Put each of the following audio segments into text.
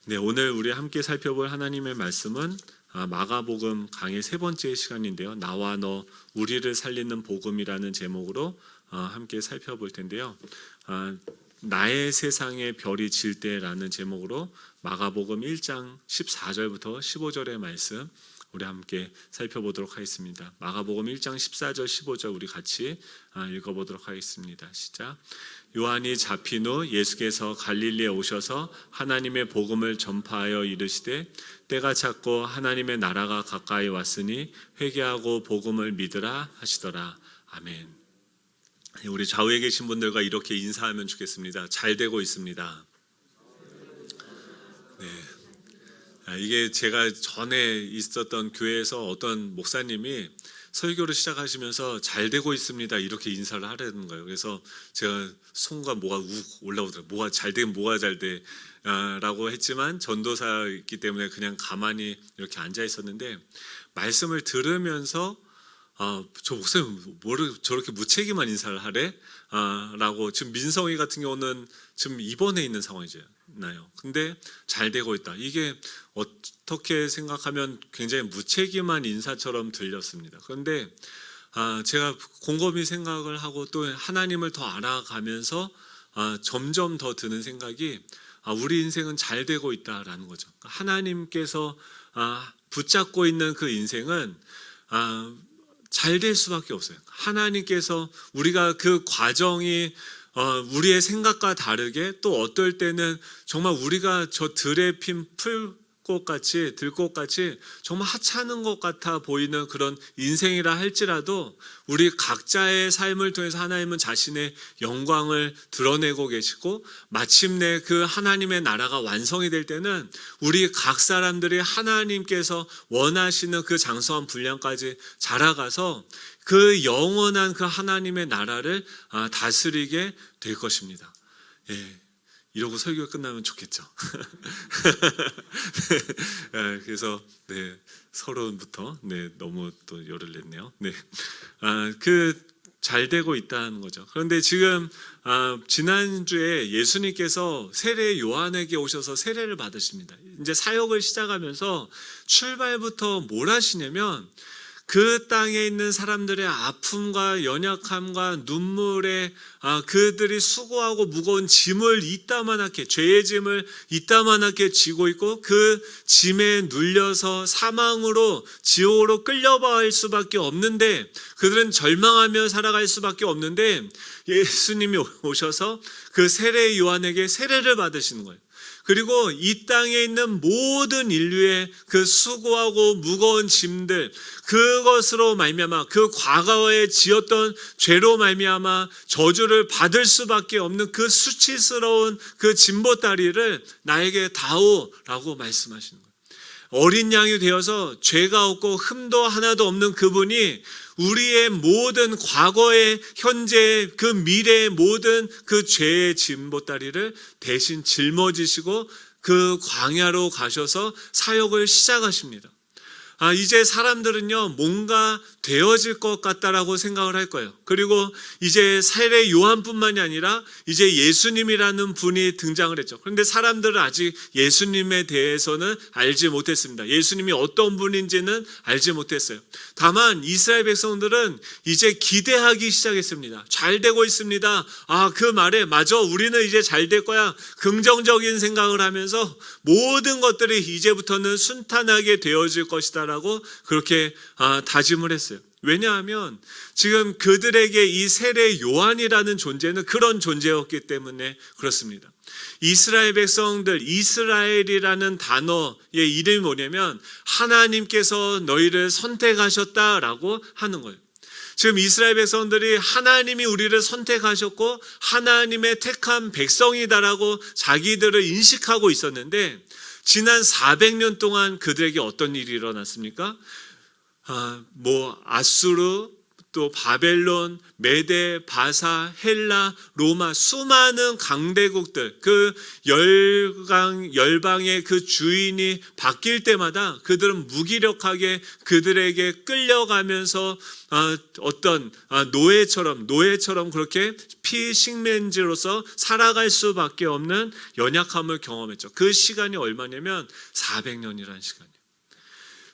네, 오늘 우리 함께 살펴볼 하나님의 말씀은 마가복음 강의 세 번째 시간인데요. 나와 너 우리를 살리는 복음이라는 제목으로 함께 살펴볼 텐데요. 나의 세상에 별이 질 때라는 제목으로 마가복음 1장 14절부터 15절의 말씀 우리 함께 살펴보도록 하겠습니다. 마가복음 1장 14절 15절 우리 같이 읽어보도록 하겠습니다. 시작. 요한이 잡힌 후 예수께서 갈릴리에 오셔서 하나님의 복음을 전파하여 이르시되 때가 찼고 하나님의 나라가 가까이 왔으니 회개하고 복음을 믿으라 하시더라. 아멘. 우리 좌우에 계신 분들과 이렇게 인사하면 좋겠습니다. 잘 되고 있습니다. 네. 이게 제가 전에 있었던 교회에서 어떤 목사님이 설교를 시작하시면서 잘 되고 있습니다 이렇게 인사를 하려는 거예요. 그래서 제가 손과 뭐가 욱 올라오더라고요. 뭐가 잘 되면 뭐가 잘 돼 라고 했지만 전도사이기 때문에 그냥 가만히 이렇게 앉아 있었는데 말씀을 들으면서 저 목사님 뭐를 저렇게 무책임한 인사를 하래? 라고 지금 민성이 같은 경우는 지금 입원해 있는 상황이잖아요. 근데 잘 되고 있다. 이게 어떻게 생각하면 굉장히 무책임한 인사처럼 들렸습니다. 그런데 제가 곰곰이 생각을 하고 또 하나님을 더 알아가면서 점점 더 드는 생각이 우리 인생은 잘 되고 있다라는 거죠. 하나님께서 붙잡고 있는 그 인생은 잘 될 수밖에 없어요. 하나님께서 우리가 그 과정이 우리의 생각과 다르게 또 어떨 때는 정말 우리가 저 들에 핀 풀꽃같이 들꽃같이 정말 하찮은 것 같아 보이는 그런 인생이라 할지라도 우리 각자의 삶을 통해서 하나님은 자신의 영광을 드러내고 계시고 마침내 그 하나님의 나라가 완성이 될 때는 우리 각 사람들이 하나님께서 원하시는 그 장성한 분량까지 자라가서 그 영원한 그 하나님의 나라를 다스리게 될 것입니다. 예, 이러고 설교가 끝나면 좋겠죠. 그래서 서론부터 너무 또 열을 냈네요. 잘 되고 있다는 거죠. 그런데 지금 지난주에 예수님께서 세례 요한에게 오셔서 세례를 받으십니다. 이제 사역을 시작하면서 출발부터 뭘 하시냐면 그 땅에 있는 사람들의 아픔과 연약함과 눈물에 그들이 수고하고 무거운 짐을 이따만하게 죄의 짐을 이따만하게 지고 있고 그 짐에 눌려서 사망으로 지옥으로 끌려갈 수밖에 없는데 그들은 절망하며 살아갈 수밖에 없는데 예수님이 오셔서 그 세례 요한에게 세례를 받으시는 거예요. 그리고 이 땅에 있는 모든 인류의 그 수고하고 무거운 짐들 그것으로 말미암아 그 과거에 지었던 죄로 말미암아 저주를 받을 수밖에 없는 그 수치스러운 그 짐보따리를 나에게 다오라고 말씀하시는 거예요. 어린 양이 되어서 죄가 없고 흠도 하나도 없는 그분이 우리의 모든 과거의 현재 그 미래의 모든 그 죄의 짐보따리를 대신 짊어지시고 그 광야로 가셔서 사역을 시작하십니다. 이제 사람들은요 뭔가 되어질 것 같다라고 생각을 할 거예요. 그리고 이제 세례 요한뿐만이 아니라 이제 예수님이라는 분이 등장을 했죠. 그런데 사람들은 아직 예수님에 대해서는 알지 못했습니다. 예수님이 어떤 분인지는 알지 못했어요. 다만 이스라엘 백성들은 이제 기대하기 시작했습니다. 잘 되고 있습니다. 그 말에 맞아 우리는 이제 잘 될 거야. 긍정적인 생각을 하면서 모든 것들이 이제부터는 순탄하게 되어질 것이다 라고 그렇게 다짐을 했어요. 왜냐하면 지금 그들에게 이 세례 요한이라는 존재는 그런 존재였기 때문에 그렇습니다. 이스라엘 백성들, 이스라엘이라는 단어의 이름이 뭐냐면 하나님께서 너희를 선택하셨다라고 하는 거예요. 지금 이스라엘 백성들이 하나님이 우리를 선택하셨고 하나님의 택한 백성이다라고 자기들을 인식하고 있었는데 지난 400년 동안 그들에게 어떤 일이 일어났습니까? 아수르 또 바벨론, 메데, 바사, 헬라, 로마 수많은 강대국들 그 열방의 그 주인이 바뀔 때마다 그들은 무기력하게 그들에게 끌려가면서 어떤 노예처럼 그렇게 피식민지로서 살아갈 수밖에 없는 연약함을 경험했죠. 그 시간이 얼마냐면 400년이라는 시간이에요.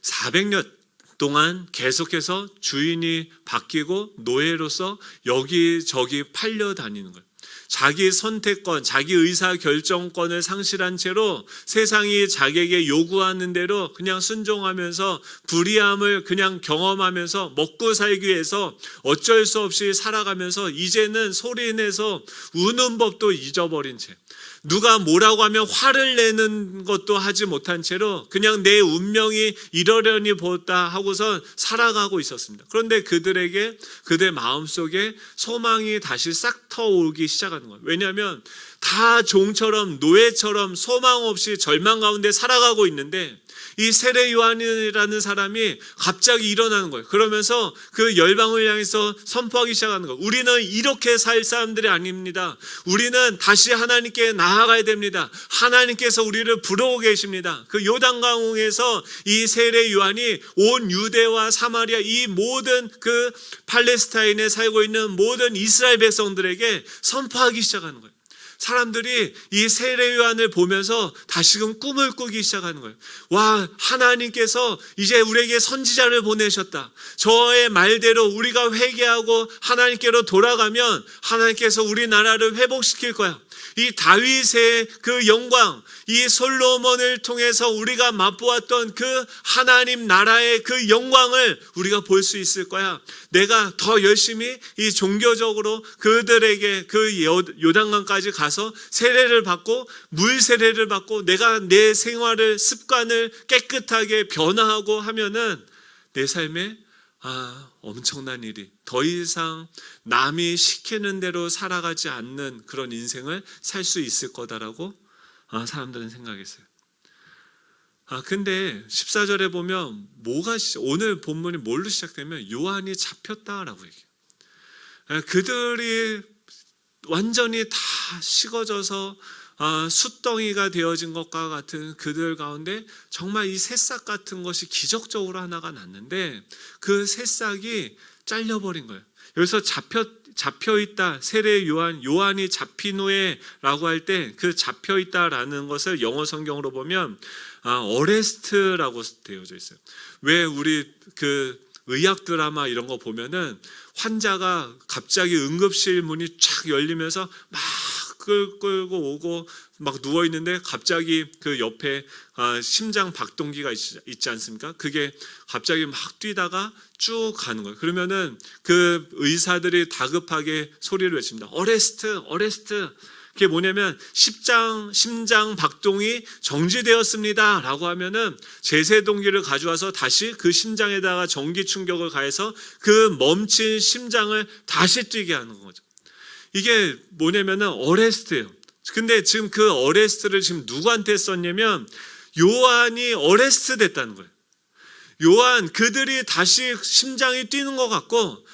400년 동안 계속해서 주인이 바뀌고 노예로서 여기저기 팔려다니는 거예요. 자기 선택권, 자기 의사결정권을 상실한 채로 세상이 자기에게 요구하는 대로 그냥 순종하면서 불의함을 그냥 경험하면서 먹고 살기 위해서 어쩔 수 없이 살아가면서 이제는 소리내서 우는 법도 잊어버린 채, 누가 뭐라고 하면 화를 내는 것도 하지 못한 채로 그냥 내 운명이 이러려니 보다 하고선 살아가고 있었습니다. 그런데 그들 마음속에 소망이 다시 싹 터오기 시작하는 거예요. 왜냐하면 다 종처럼 노예처럼 소망 없이 절망 가운데 살아가고 있는데 이 세례 요한이라는 사람이 갑자기 일어나는 거예요. 그러면서 그 열방을 향해서 선포하기 시작하는 거예요. 우리는 이렇게 살 사람들이 아닙니다. 우리는 다시 하나님께 나아가야 됩니다. 하나님께서 우리를 부르고 계십니다. 그 요단강에서 이 세례 요한이 온 유대와 사마리아 이 모든 그 팔레스타인에 살고 있는 모든 이스라엘 백성들에게 선포하기 시작하는 거예요. 사람들이 이 세례 요한을 보면서 다시금 꿈을 꾸기 시작하는 거예요. 와, 하나님께서 이제 우리에게 선지자를 보내셨다. 저의 말대로 우리가 회개하고 하나님께로 돌아가면 하나님께서 우리나라를 회복시킬 거야. 이 다윗의 그 영광, 이 솔로몬을 통해서 우리가 맛보았던 그 하나님 나라의 그 영광을 우리가 볼 수 있을 거야. 내가 더 열심히 이 종교적으로 그들에게 그 요단강까지 가서 세례를 받고 물 세례를 받고 내가 내 생활을 습관을 깨끗하게 변화하고 하면은 내 삶에 엄청난 일이 더 이상 남이 시키는 대로 살아가지 않는 그런 인생을 살 수 있을 거다라고 사람들은 생각했어요. 근데 14절에 보면 오늘 본문이 뭘로 시작되면 요한이 잡혔다라고 얘기해요. 그들이 완전히 다 식어져서 숯덩이가 되어진 것과 같은 그들 가운데 정말 이 새싹 같은 것이 기적적으로 하나가 났는데 그 새싹이 잘려버린 거예요. 여기서 잡혀있다, 세례 요한이 잡힌 후에라고 할 때 그 잡혀있다라는 것을 영어 성경으로 보면 어레스트라고 되어져 있어요. 왜 우리 그 의학 드라마 이런 거 보면은 환자가 갑자기 응급실 문이 쫙 열리면서 막 끌고 오고 막 누워 있는데 갑자기 그 옆에 심장 박동기가 있지 않습니까? 그게 갑자기 막 뛰다가 쭉 가는 거예요. 그러면은 그 의사들이 다급하게 소리를 외칩니다. 어레스트. 그게 뭐냐면 심장 박동이 정지되었습니다 라고 하면은 제세동기를 가져와서 다시 그 심장에다가 전기 충격을 가해서 그 멈춘 심장을 다시 뛰게 하는 거죠. 이게 뭐냐면은 어레스트예요. 근데 지금 그 어레스트를 지금 누구한테 썼냐면 요한이 어레스트 됐다는 거예요. 요한, 그들이 다시 심장이 뛰는 것 같고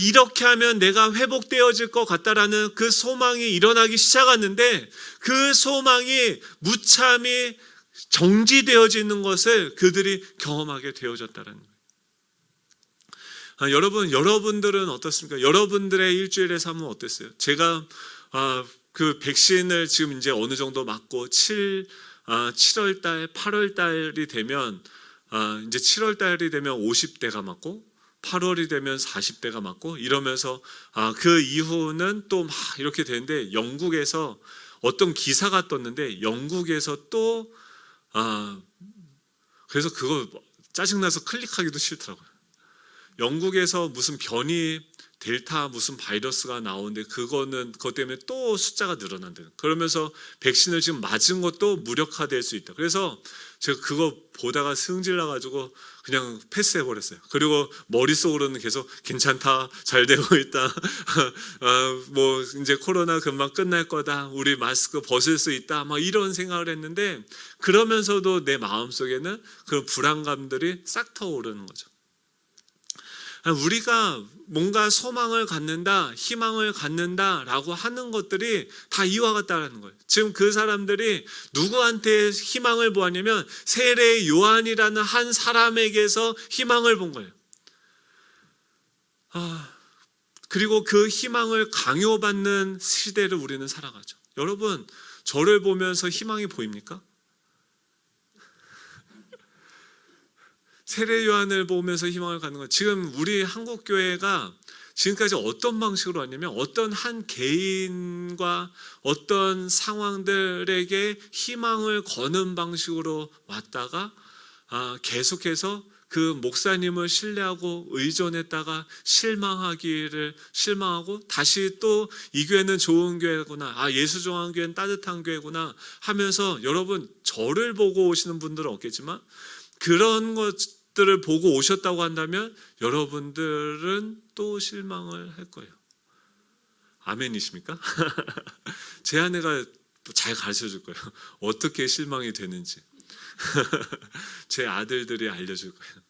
이렇게 하면 내가 회복되어질 것 같다라는 그 소망이 일어나기 시작했는데 그 소망이 무참히 정지되어지는 것을 그들이 경험하게 되어졌다는 거예요. 여러분들은 어떻습니까? 여러분들의 일주일의 삶은 어땠어요? 제가 그 백신을 지금 이제 어느 정도 맞고 7월 달, 8월 달이 되면 이제 7월 달이 되면 50대가 맞고 8월이 되면 40대가 맞고 이러면서 그 이후는 또 막 이렇게 되는데 영국에서 어떤 기사가 떴는데 영국에서 또 그래서 그거 짜증나서 클릭하기도 싫더라고요. 영국에서 무슨 변이 델타 무슨 바이러스가 나오는데 그것 때문에 또 숫자가 늘어난대요. 그러면서 백신을 지금 맞은 것도 무력화될 수 있다. 그래서 제가 그거 보다가 승질 나가지고 그냥 패스해버렸어요. 그리고 머릿속으로는 계속 괜찮다, 잘 되고 있다, 뭐 이제 코로나 금방 끝날 거다, 우리 마스크 벗을 수 있다, 막 이런 생각을 했는데 그러면서도 내 마음속에는 그 불안감들이 싹 터오르는 거죠. 우리가 뭔가 소망을 갖는다, 희망을 갖는다라고 하는 것들이 다 이와 같다라는 거예요. 지금 그 사람들이 누구한테 희망을 보았냐면 세례 요한이라는 한 사람에게서 희망을 본 거예요. 그리고 그 희망을 강요받는 시대를 우리는 살아가죠. 여러분, 저를 보면서 희망이 보입니까? 세례 요한을 보면서 희망을 갖는 건, 지금 우리 한국 교회가 지금까지 어떤 방식으로 왔냐면 어떤 한 개인과 어떤 상황들에게 희망을 거는 방식으로 왔다가 계속해서 그 목사님을 신뢰하고 의존했다가 실망하고 다시 또 이 교회는 좋은 교회구나, 예수종합교회는 따뜻한 교회구나 하면서, 여러분, 저를 보고 오시는 분들은 없겠지만 그런 것들을 보고 오셨다고 한다면 여러분들은 또 실망을 할 거예요. 아멘이십니까? 제 아내가 잘 가르쳐 줄 거예요. 어떻게 실망이 되는지. 제 아들들이 알려줄 거예요.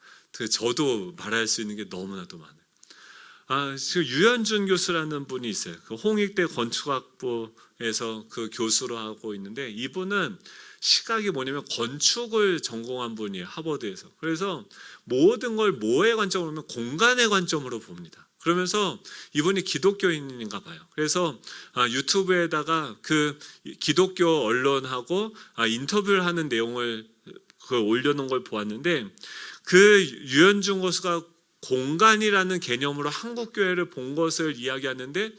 저도 말할 수 있는 게 너무나도 많아요. 지금 유현준 교수라는 분이 있어요. 그 홍익대 건축학부에서 그 교수로 하고 있는데, 이분은 시각이 뭐냐면 건축을 전공한 분이에요, 하버드에서. 그래서 모든 걸 뭐의 관점으로 보면 공간의 관점으로 봅니다. 그러면서 이분이 기독교인인가 봐요. 그래서 유튜브에다가 그 기독교 언론하고 인터뷰를 하는 내용을 올려놓은 걸 보았는데, 그 유현준 교수가 공간이라는 개념으로 한국 교회를 본 것을 이야기하는데,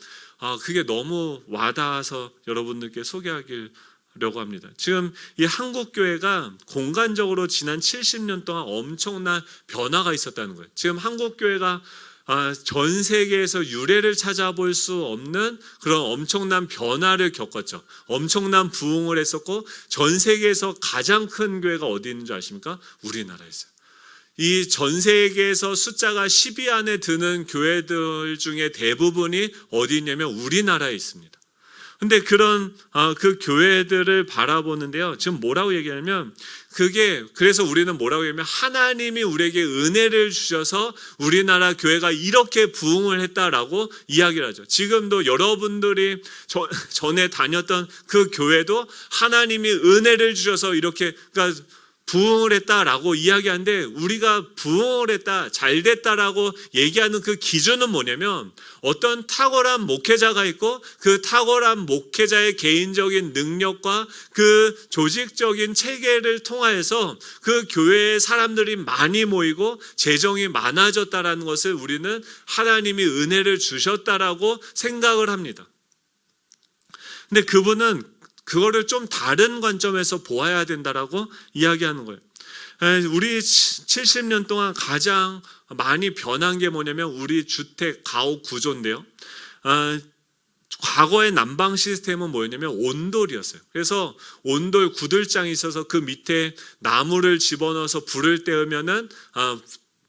그게 너무 와닿아서 여러분들께 소개하려고 합니다. 지금 이 한국 교회가 공간적으로 지난 70년 동안 엄청난 변화가 있었다는 거예요. 지금 한국 교회가 전 세계에서 유례를 찾아볼 수 없는 그런 엄청난 변화를 겪었죠. 엄청난 부흥을 했었고, 전 세계에서 가장 큰 교회가 어디 있는 줄 아십니까? 우리나라에 있어요. 이 전 세계에서 숫자가 10위 안에 드는 교회들 중에 대부분이 어디 있냐면 우리나라에 있습니다. 근데 그런 그 교회들을 바라보는데요, 지금 뭐라고 얘기하냐면, 그래서 우리는 뭐라고 얘기하면, 하나님이 우리에게 은혜를 주셔서 우리나라 교회가 이렇게 부흥을 했다라고 이야기를 하죠. 지금도 여러분들이 전에 다녔던 그 교회도 하나님이 은혜를 주셔서 이렇게, 그러니까 부흥을 했다라고 이야기하는데, 우리가 부흥을 했다, 잘 됐다라고 얘기하는 그 기준은 뭐냐면, 어떤 탁월한 목회자가 있고 그 탁월한 목회자의 개인적인 능력과 그 조직적인 체계를 통하여서 그 교회에 사람들이 많이 모이고 재정이 많아졌다라는 것을 우리는 하나님이 은혜를 주셨다라고 생각을 합니다. 근데 그분은 그거를 좀 다른 관점에서 보아야 된다라고 이야기하는 거예요. 우리 70년 동안 가장 많이 변한 게 뭐냐면 우리 주택 가옥 구조인데요. 과거의 난방 시스템은 뭐였냐면 온돌이었어요. 그래서 온돌 구들장이 있어서 그 밑에 나무를 집어넣어서 불을 떼우면은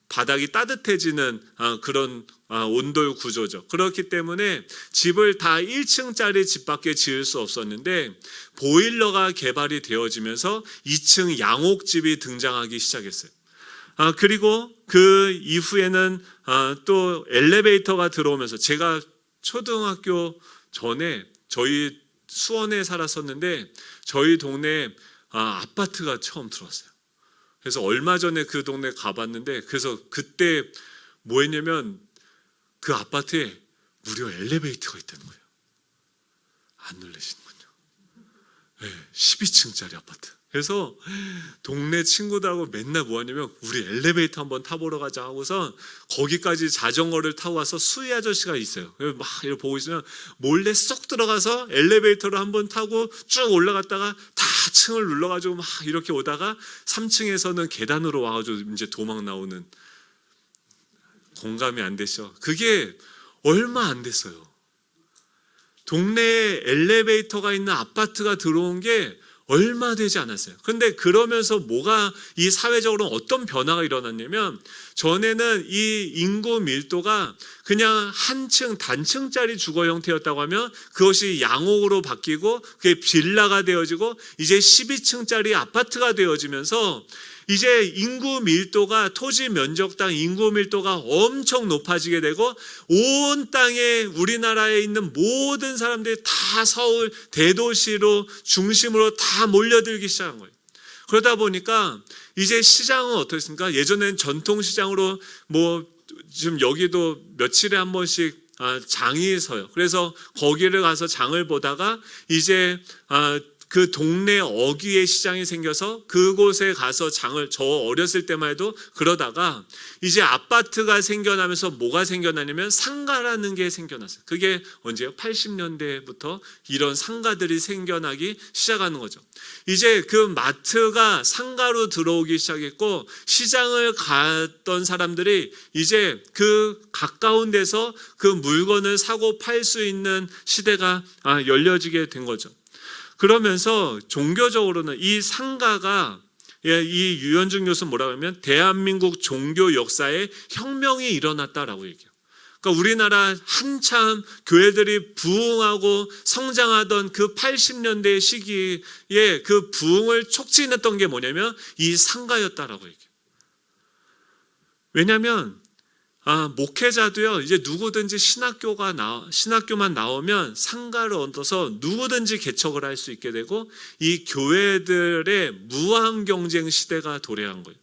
바닥이 따뜻해지는 그런 온돌 구조죠. 그렇기 때문에 집을 다 1층짜리 집밖에 지을 수 없었는데, 보일러가 개발이 되어지면서 2층 양옥집이 등장하기 시작했어요. 그리고 그 이후에는 또 엘리베이터가 들어오면서, 제가 초등학교 전에 저희 수원에 살았었는데 저희 동네에 아파트가 처음 들어왔어요. 그래서 얼마 전에 그 동네 가봤는데, 그래서 그때 뭐 했냐면 그 아파트에 무려 엘리베이터가 있다는 거예요. 안 놀라시는군요. 네, 12층짜리 아파트. 그래서 동네 친구들하고 맨날 뭐 하냐면 우리 엘리베이터 한번 타보러 가자 하고서 거기까지 자전거를 타고 와서 수희 아저씨가 있어요. 막 이렇게 보고 있으면 몰래 쏙 들어가서 엘리베이터를 한번 타고 쭉 올라갔다가 다 층을 눌러가지고 막 이렇게 오다가 3층에서는 계단으로 와가지고 이제 도망 나오는, 공감이 안 되시죠? 그게 얼마 안 됐어요. 동네에 엘리베이터가 있는 아파트가 들어온 게 얼마 되지 않았어요. 그런데 그러면서 뭐가 이 사회적으로 어떤 변화가 일어났냐면, 전에는 이 인구 밀도가 그냥 한 층 단층짜리 주거 형태였다고 하면 그것이 양옥으로 바뀌고 그게 빌라가 되어지고 이제 12층짜리 아파트가 되어지면서 이제 인구 밀도가 토지 면적당 인구 밀도가 엄청 높아지게 되고 온 땅에 우리나라에 있는 모든 사람들이 다 서울 대도시로 중심으로 다 몰려들기 시작한 거예요. 그러다 보니까 이제 시장은 어떻습니까? 예전엔 전통 시장으로 지금 여기도 며칠에 한 번씩 장이 서요. 그래서 거기를 가서 장을 보다가 이제 그 동네 어귀의 시장이 생겨서 그곳에 가서 장을, 저 어렸을 때만 해도 그러다가 이제 아파트가 생겨나면서 뭐가 생겨나냐면 상가라는 게 생겨났어요. 그게 언제요? 80년대부터 이런 상가들이 생겨나기 시작하는 거죠. 이제 그 마트가 상가로 들어오기 시작했고 시장을 갔던 사람들이 이제 그 가까운 데서 그 물건을 사고 팔 수 있는 시대가 열려지게 된 거죠. 그러면서 종교적으로는 이 상가가, 이 유현중 교수 뭐라고 하면 대한민국 종교 역사에 혁명이 일어났다라고 얘기해요. 그러니까 우리나라 한참 교회들이 부흥하고 성장하던 그 80년대 시기에 그 부흥을 촉진했던 게 뭐냐면 이 상가였다라고 얘기해요. 왜냐하면 목회자도요, 이제 누구든지 신학교만 나오면 상가를 얻어서 누구든지 개척을 할 수 있게 되고 이 교회들의 무한 경쟁 시대가 도래한 거예요.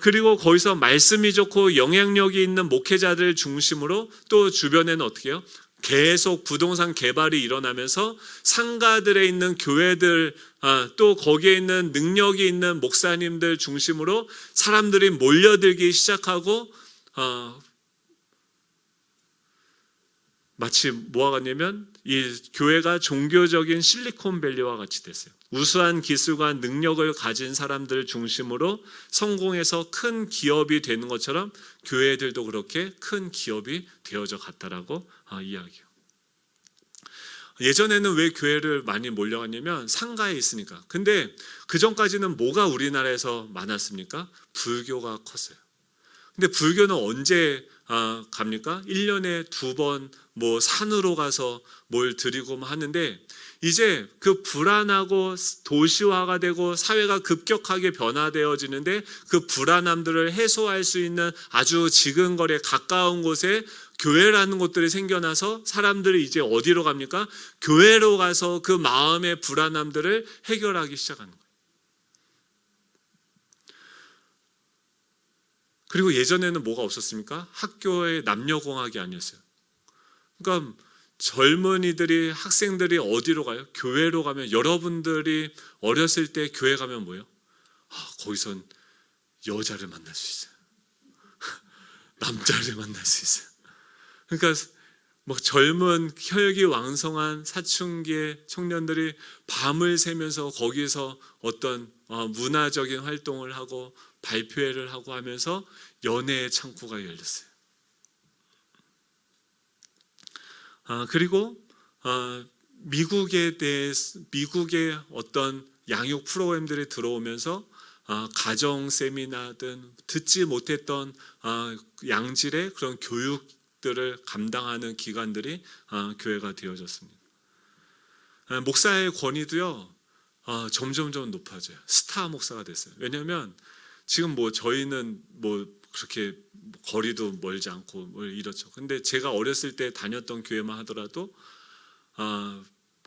그리고 거기서 말씀이 좋고 영향력이 있는 목회자들 중심으로 또 주변에는 어떻게 해요? 계속 부동산 개발이 일어나면서 상가들에 있는 교회들, 또 거기에 있는 능력이 있는 목사님들 중심으로 사람들이 몰려들기 시작하고 마치 뭐와 같냐면 이 교회가 종교적인 실리콘밸리와 같이 됐어요. 우수한 기술과 능력을 가진 사람들 중심으로 성공해서 큰 기업이 되는 것처럼 교회들도 그렇게 큰 기업이 되어져 갔다라고 이야기해요. 예전에는 왜 교회를 많이 몰려갔냐면 상가에 있으니까. 근데 그 전까지는 뭐가 우리나라에서 많았습니까? 불교가 컸어요. 근데 불교는 언제 갑니까? 1년에 2번 산으로 가서 뭘 드리고 하는데 이제 그 불안하고 도시화가 되고 사회가 급격하게 변화되어지는데 그 불안함들을 해소할 수 있는 아주 지근거리에 가까운 곳에 교회라는 곳들이 생겨나서 사람들이 이제 어디로 갑니까? 교회로 가서 그 마음의 불안함들을 해결하기 시작하는 거예요. 그리고 예전에는 뭐가 없었습니까? 학교에 남녀공학이 아니었어요. 그러니까 젊은이들이, 학생들이 어디로 가요? 교회로 가면, 여러분들이 어렸을 때 교회 가면 뭐예요? 거기선 여자를 만날 수 있어요. 남자를 만날 수 있어요. 그러니까 젊은 혈기왕성한 사춘기의 청년들이 밤을 새면서 거기서 어떤 문화적인 활동을 하고 발표회를 하고 하면서 연애의 창구가 열렸어요. 그리고 미국의 어떤 양육 프로그램들이 들어오면서 가정 세미나든 듣지 못했던 양질의 그런 교육들을 감당하는 기관들이 교회가 되어졌습니다. 목사의 권위도요 점점 높아져요. 스타 목사가 됐어요. 왜냐하면 지금 저희는 그렇게 거리도 멀지 않고 이렇죠. 근데 제가 어렸을 때 다녔던 교회만 하더라도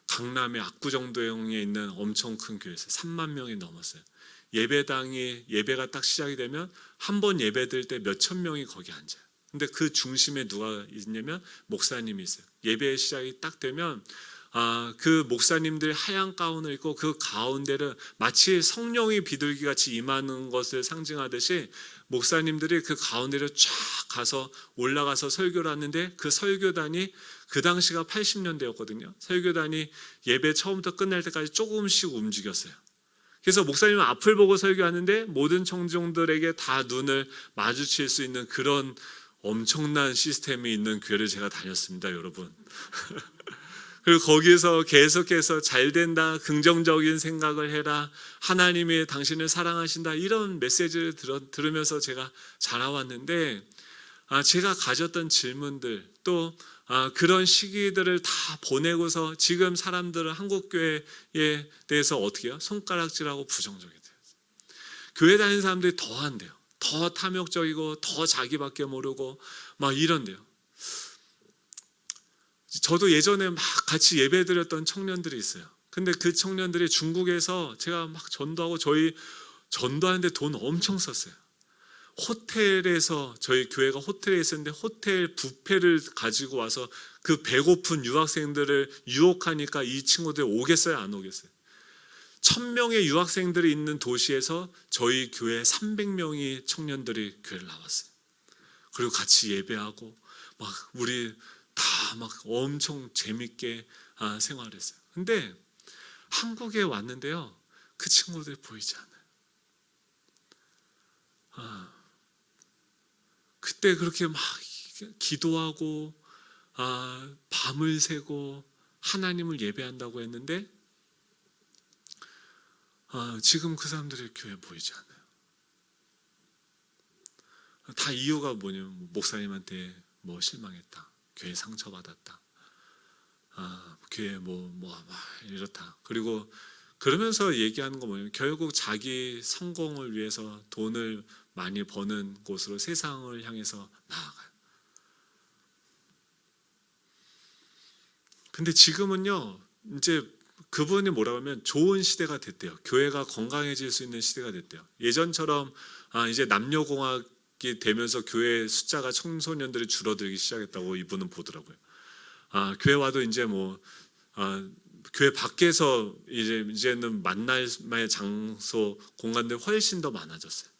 강남의 압구정동에 있는 엄청 큰 교회였어요. 3만 명이 넘었어요. 예배가 딱 시작이 되면 한 번 예배 드릴 때 몇천 명이 거기 앉아요. 근데 그 중심에 누가 있냐면 목사님이 있어요. 예배 시작이 딱 되면 그 목사님들이 하얀 가운을 입고 그 가운데를 마치 성령이 비둘기같이 임하는 것을 상징하듯이 목사님들이 그 가운데를 쫙 가서 올라가서 설교를 하는데 그 설교단이 그 당시가 80년대였거든요. 설교단이 예배 처음부터 끝날 때까지 조금씩 움직였어요. 그래서 목사님은 앞을 보고 설교하는데 모든 청중들에게 다 눈을 마주칠 수 있는 그런 엄청난 시스템이 있는 교회를 제가 다녔습니다, 여러분. 그리고 거기서 계속해서 잘 된다, 긍정적인 생각을 해라, 하나님이 당신을 사랑하신다, 이런 메시지를 들으면서 제가 자라왔는데 제가 가졌던 질문들 또 그런 시기들을 다 보내고서 지금 사람들은 한국교회에 대해서 어떻게 해요? 손가락질하고 부정적이 돼요. 교회 다니는 사람들이 더 한대요. 더 탐욕적이고 더 자기밖에 모르고 막 이런대요. 저도 예전에 막 같이 예배드렸던 청년들이 있어요. 근데 그 청년들이 중국에서 제가 막 전도하고 저희 전도하는데 돈 엄청 썼어요. 호텔에서 저희 교회가 호텔에 있었는데 호텔 뷔페를 가지고 와서 그 배고픈 유학생들을 유혹하니까 이 친구들 오겠어요, 안 오겠어요? 1000명의 유학생들이 있는 도시에서 저희 교회 300명의 청년들이 교회를 나왔어요. 그리고 같이 예배하고 막 우리 다 막 엄청 재밌게 생활했어요. 근데 한국에 왔는데요, 그 친구들이 보이지 않아요. 그때 그렇게 막 기도하고 밤을 새고 하나님을 예배한다고 했는데 지금 그 사람들의 교회 보이지 않아요. 다 이유가 뭐냐면 목사님한테 뭐 실망했다, 교회 상처받았다, 교회 뭐 이렇다. 그리고 그러면서 얘기하는 거 뭐냐면 결국 자기 성공을 위해서 돈을 많이 버는 곳으로 세상을 향해서 나아가요. 근데 지금은요, 이제 그분이 뭐라고 하면 좋은 시대가 됐대요. 교회가 건강해질 수 있는 시대가 됐대요. 예전처럼 이제 남녀공학이 되면서 교회 숫자가 청소년들이 줄어들기 시작했다고 이분은 보더라고요. 교회 와도 이제 교회 밖에서 이제는 만날 만의 장소 공간들 훨씬 더 많아졌어요.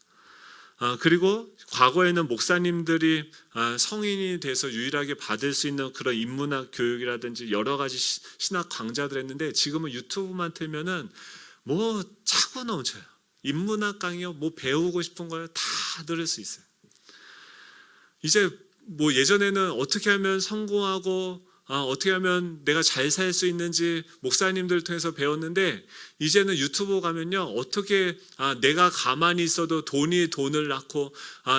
그리고 과거에는 목사님들이 성인이 돼서 유일하게 받을 수 있는 그런 인문학 교육이라든지 여러 가지 신학 강좌들 했는데 지금은 유튜브만 틀면은 뭐 차고 넘쳐요. 인문학 강의요, 뭐 배우고 싶은 거요 다 들을 수 있어요. 이제 뭐 예전에는 어떻게 하면 성공하고 어떻게 하면 내가 잘 살 수 있는지 목사님들을 통해서 배웠는데 이제는 유튜브 가면요, 어떻게 내가 가만히 있어도 돈이 돈을 낳고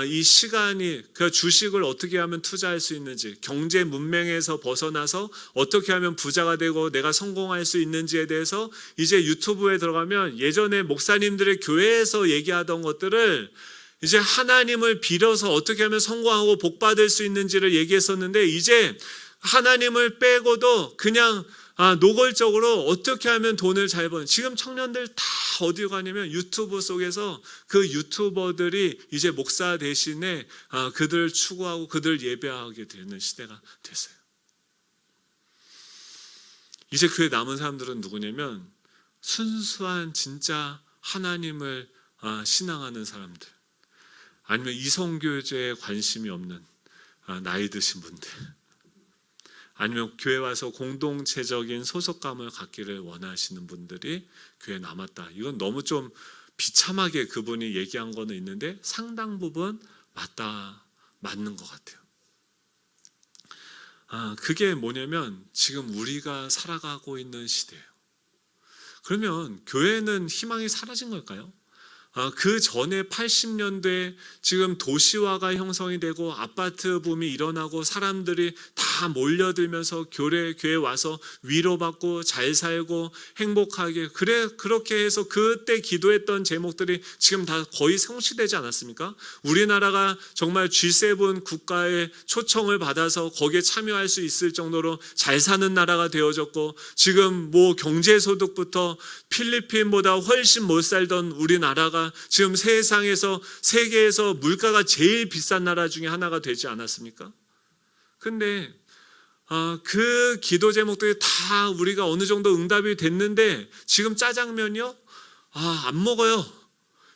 이 시간이 그 주식을 어떻게 하면 투자할 수 있는지, 경제 문맹에서 벗어나서 어떻게 하면 부자가 되고 내가 성공할 수 있는지에 대해서 이제 유튜브에 들어가면 예전에 목사님들의 교회에서 얘기하던 것들을 이제 하나님을 빌어서 어떻게 하면 성공하고 복 받을 수 있는지를 얘기했었는데 이제 하나님을 빼고도 그냥 노골적으로 어떻게 하면 돈을 잘 버는, 지금 청년들 다 어디로 가냐면 유튜브 속에서 그 유튜버들이 이제 목사 대신에 그들을 추구하고 그들을 예배하게 되는 시대가 됐어요. 이제 교회 남은 사람들은 누구냐면 순수한 진짜 하나님을 신앙하는 사람들, 아니면 이성교제에 관심이 없는 나이 드신 분들, 아니면 교회 와서 공동체적인 소속감을 갖기를 원하시는 분들이 교회에 남았다. 이건 너무 좀 비참하게 그분이 얘기한 거는 있는데 상당 부분 맞는 것 같아요. 그게 뭐냐면 지금 우리가 살아가고 있는 시대예요. 그러면 교회는 희망이 사라진 걸까요? 그 전에 80년대 지금 도시화가 형성이 되고 아파트 붐이 일어나고 사람들이 다 몰려들면서 교회에 와서 위로받고 잘 살고 행복하게, 그렇게 해서 그때 기도했던 제목들이 지금 다 거의 성취되지 않았습니까? 우리나라가 정말 G7 국가의 초청을 받아서 거기에 참여할 수 있을 정도로 잘 사는 나라가 되어졌고, 지금 뭐 경제소득부터 필리핀보다 훨씬 못 살던 우리나라가 지금 세계에서 물가가 제일 비싼 나라 중에 하나가 되지 않았습니까? 근데 그 기도 제목들이 다 우리가 어느 정도 응답이 됐는데 지금 짜장면이요? 안 먹어요.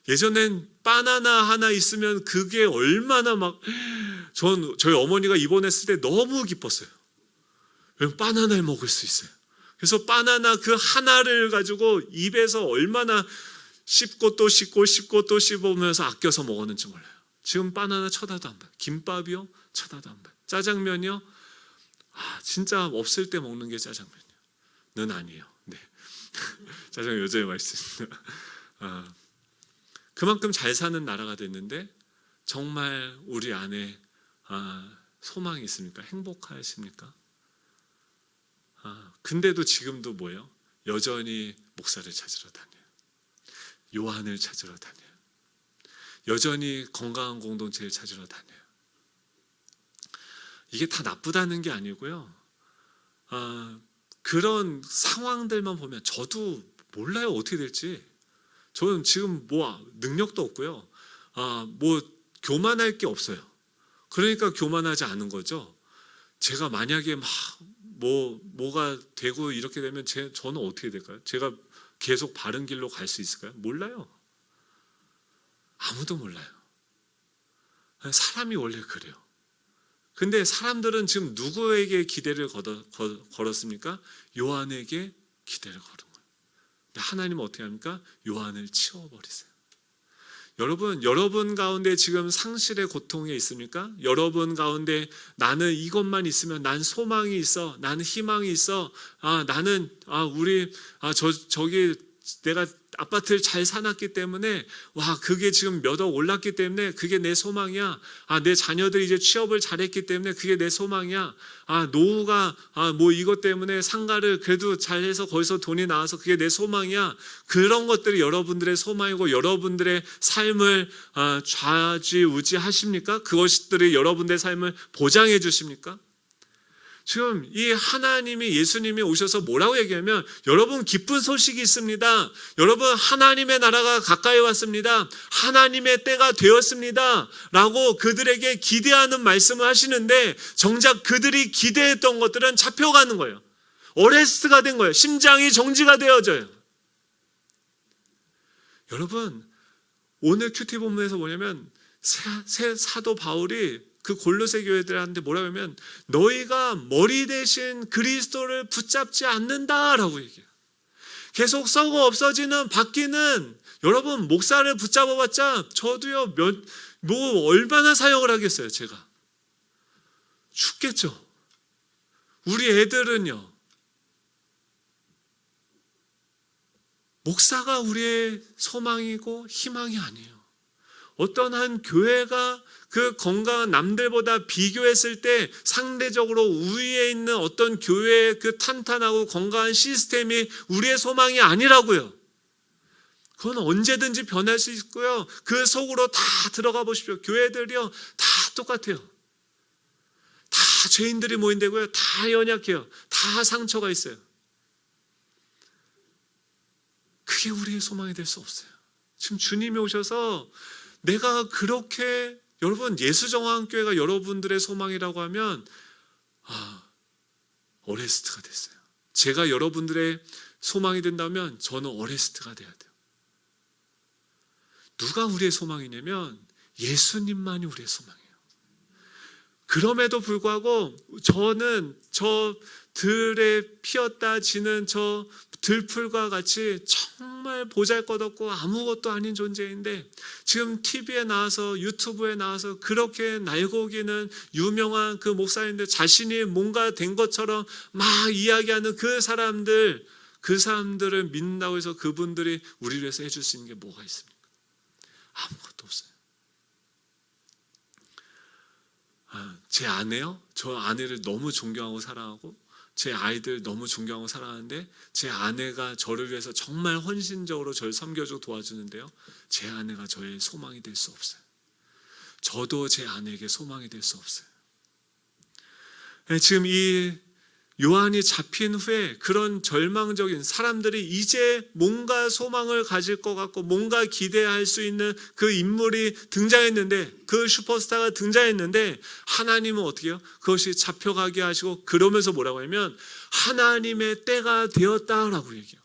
예전엔 바나나 하나 있으면 그게 얼마나 저희 어머니가 입원했을 때 너무 기뻤어요. 왜냐면 바나나를 먹을 수 있어요. 그래서 바나나 그 하나를 가지고 입에서 얼마나 씹고 또 씹고 씹고 또 씹으면서 아껴서 먹었는지 몰라요. 지금 바나나 쳐다도 안 봐요. 김밥이요? 쳐다도 안 봐요. 짜장면이요? 진짜 없을 때 먹는 게 짜장면이요.는 아니에요. 네. 짜장면 여전히 맛있습니다. 그만큼 잘 사는 나라가 됐는데 정말 우리 안에 소망이 있습니까? 행복하십니까? 근데도 지금도 뭐예요? 여전히 목사를 찾으러 다녀요. 요한을 찾으러 다녀요. 여전히 건강한 공동체를 찾으러 다녀요. 이게 다 나쁘다는 게 아니고요. 그런 상황들만 보면 저도 몰라요, 어떻게 될지. 저는 지금 뭐 능력도 없고요. 뭐 교만할 게 없어요. 그러니까 교만하지 않은 거죠. 제가 만약에 막 뭐가 되고 이렇게 되면 저는 어떻게 될까요? 제가 계속 바른 길로 갈 수 있을까요? 몰라요. 아무도 몰라요. 사람이 원래 그래요. 근데 사람들은 지금 누구에게 기대를 걸었습니까? 요한에게 기대를 걸은 거예요. 근데 하나님은 어떻게 합니까? 요한을 치워버리세요. 여러분 가운데 지금 상실의 고통에 있습니까? 여러분 가운데 나는 이것만 있으면 난 소망이 있어, 나는 희망이 있어, 나는 저기 내가 아파트를 잘 사놨기 때문에 그게 지금 몇 억 올랐기 때문에 그게 내 소망이야. 내 자녀들이 이제 취업을 잘했기 때문에 그게 내 소망이야. 노후가 뭐 이것 때문에 상가를 그래도 잘해서 거기서 돈이 나와서 그게 내 소망이야. 그런 것들이 여러분들의 소망이고 여러분들의 삶을 좌지우지하십니까? 그것들이 여러분들의 삶을 보장해 주십니까? 지금 이 하나님이 예수님이 오셔서 뭐라고 얘기하면 여러분 기쁜 소식이 있습니다. 여러분 하나님의 나라가 가까이 왔습니다. 하나님의 때가 되었습니다. 라고 그들에게 기대하는 말씀을 하시는데 정작 그들이 기대했던 것들은 잡혀가는 거예요. 어레스트가 된 거예요. 심장이 정지가 되어져요. 여러분 오늘 큐티 본문에서 뭐냐면 사도 바울이 그 골로새 교회들한테 뭐라고 하면 너희가 머리 대신 그리스도를 붙잡지 않는다라고 얘기해요. 계속 썩어 없어지는 바뀌는 여러분 목사를 붙잡아봤자 저도요 얼마나 사역을 하겠어요. 제가 죽겠죠. 우리 애들은요 목사가 우리의 소망이고 희망이 아니에요. 어떤 한 교회가 그 건강한 남들보다 비교했을 때 상대적으로 우위에 있는 어떤 교회의 그 탄탄하고 건강한 시스템이 우리의 소망이 아니라고요. 그건 언제든지 변할 수 있고요. 그 속으로 다 들어가 보십시오. 교회들이요 다 똑같아요. 다 죄인들이 모인 데고요. 다 연약해요. 다 상처가 있어요. 그게 우리의 소망이 될 수 없어요. 지금 주님이 오셔서 내가 그렇게 여러분 예수정화교회가 여러분들의 소망이라고 하면 어레스트가 됐어요. 제가 여러분들의 소망이 된다면 저는 어레스트가 돼야 돼요. 누가 우리의 소망이냐면 예수님만이 우리의 소망이에요. 그럼에도 불구하고 저는 저 들에 피었다 지는 저 들풀과 같이 정말 보잘것없고 아무것도 아닌 존재인데 지금 TV에 나와서 유튜브에 나와서 그렇게 날고기는 유명한 그 목사님들 자신이 뭔가 된 것처럼 막 이야기하는 그 사람들을 믿는다고 해서 그분들이 우리를 위해서 해줄 수 있는 게 뭐가 있습니까? 아무것도 없어요. 제 아내요? 저 아내를 너무 존경하고 사랑하고 제 아이들 너무 존경하고 사랑하는데 제 아내가 저를 위해서 정말 헌신적으로 저를 섬겨주고 도와주는데요. 제 아내가 저의 소망이 될 수 없어요. 저도 제 아내에게 소망이 될 수 없어요. 지금 이 요한이 잡힌 후에 그런 절망적인 사람들이 이제 뭔가 소망을 가질 것 같고 뭔가 기대할 수 있는 그 인물이 등장했는데 그 슈퍼스타가 등장했는데 하나님은 어떻게 해요? 그것이 잡혀가게 하시고 그러면서 뭐라고 하냐면 하나님의 때가 되었다라고 얘기해요.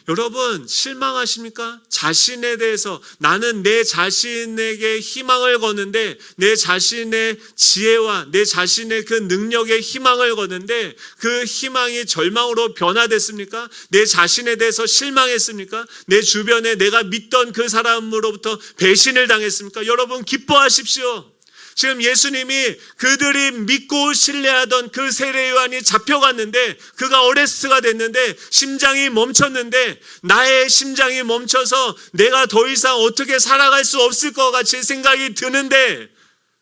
여러분 실망하십니까? 자신에 대해서 나는 내 자신에게 희망을 거는데 내 자신의 지혜와 내 자신의 그 능력에 희망을 거는데 그 희망이 절망으로 변화됐습니까? 내 자신에 대해서 실망했습니까? 내 주변에 내가 믿던 그 사람으로부터 배신을 당했습니까? 여러분 기뻐하십시오. 지금 예수님이 그들이 믿고 신뢰하던 그 세례 요한이 잡혀갔는데 그가 어레스트가 됐는데 심장이 멈췄는데 나의 심장이 멈춰서 내가 더 이상 어떻게 살아갈 수 없을 것 같이 생각이 드는데